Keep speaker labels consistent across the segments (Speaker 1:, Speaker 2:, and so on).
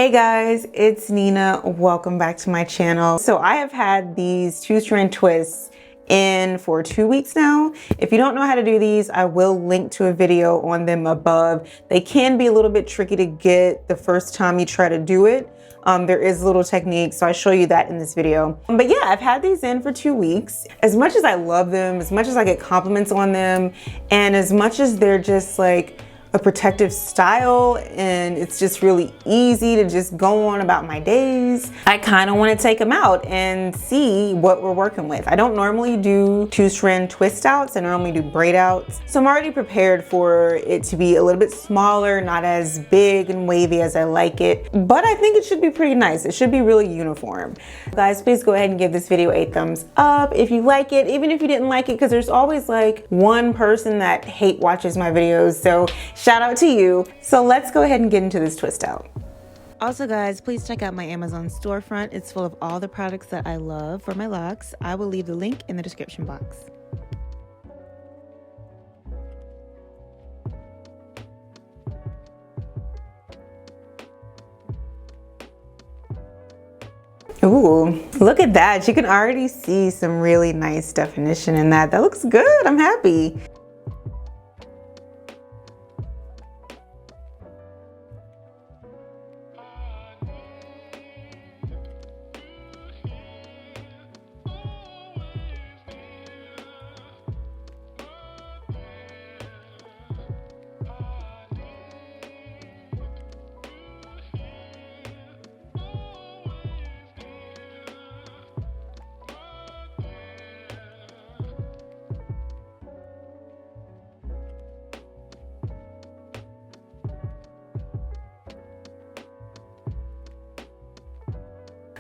Speaker 1: Hey guys, it's Nina. Welcome back to my channel. So I have had these 2-strand twists in for 2 weeks now. If you don't know how to do these, I will link to a video on them above. They can be a little bit tricky to get the first time you try to do it. There is a little technique, so I show you that in this video. But yeah, I've had these in for 2 weeks. As much as I love them, as much as I get compliments on them, and as much as they're just like a protective style and it's just really easy to just go on about my days, I kind of want to take them out and see what we're working with. I don't normally do 2-strand twist outs. I normally do braid outs. So I'm already prepared for it to be a little bit smaller, not as big and wavy as I like it, but I think it should be pretty nice. It should be really uniform. Guys, please go ahead and give this video a thumbs up if you like it, even if you didn't like it, because there's always like one person that hate watches my videos. So shout out to you. So let's go ahead and get into this twist out. Also guys, please check out my Amazon storefront. It's full of all the products that I love for my locks. I will leave the link in the description box. Ooh, look at that. You can already see some really nice definition in that. That looks good. I'm happy.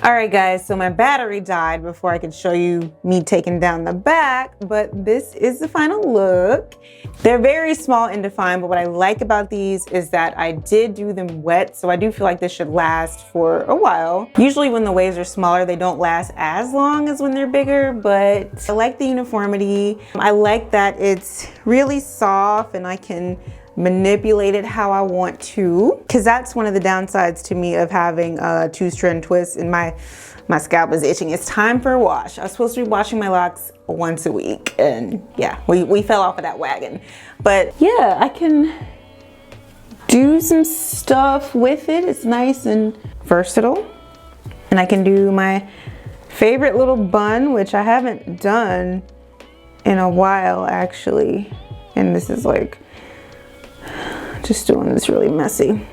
Speaker 1: All right guys, so my battery died before I could show you me taking down the back, but this is the final look. They're very small and defined, but what I like about these is that I did do them wet, so I do feel like this should last for a while. Usually when the waves are smaller, they don't last as long as when they're bigger, but I like the uniformity. I like that it's really soft and I can manipulate it how I want to, because that's one of the downsides to me of having a 2-strand twist, and my scalp is itching. It's time for a wash. I was supposed to be washing my locks once a week, and yeah, we fell off of that wagon. But yeah, I can do some stuff with it. It's nice and versatile, and I can do my favorite little bun, which I haven't done in a while actually, and this is like just doing this really messy,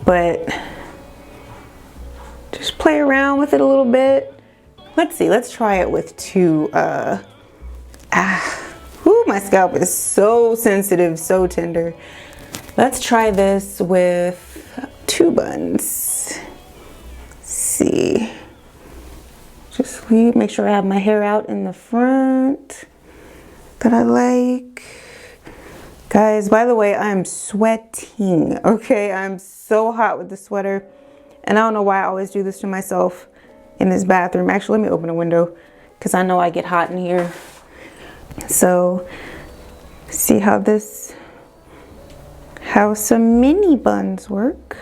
Speaker 1: but just play around with it a little bit. Let's see, let's try it with two. My scalp is so sensitive, so tender. Let's try this with 2 buns. Let's see, just make sure I have my hair out in the front that I like. Guys, by the way, I'm sweating, okay? I'm so hot with the sweater, and I don't know why I always do this to myself in this bathroom. Actually, let me open a window because I know I get hot in here. So, see how some mini buns work.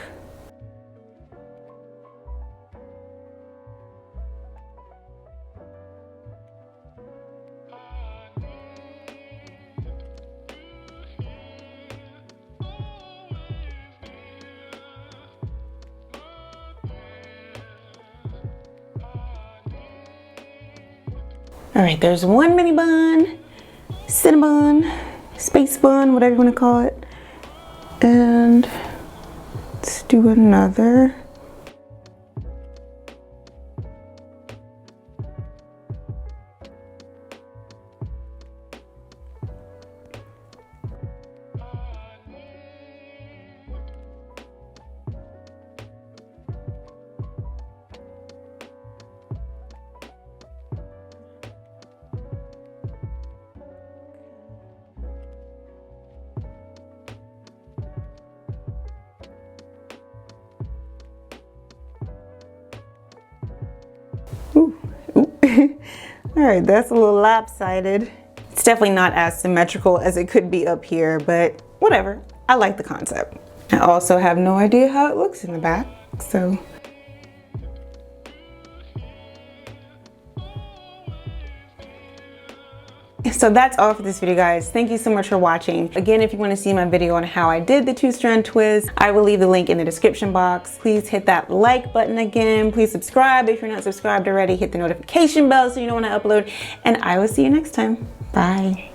Speaker 1: All right, there's one mini bun, cinnamon, space bun, whatever you want to call it. And let's do another. Ooh. All right, that's a little lopsided. It's definitely not as symmetrical as it could be up here, but whatever. I like the concept. I also have no idea how it looks in the back, so. So that's all for this video, guys. Thank you so much for watching. Again, if you want to see my video on how I did the 2-strand twist, I will leave the link in the description box. Please hit that like button again. Please subscribe if you're not subscribed already. Hit the notification bell so you know when I upload. And I will see you next time. Bye.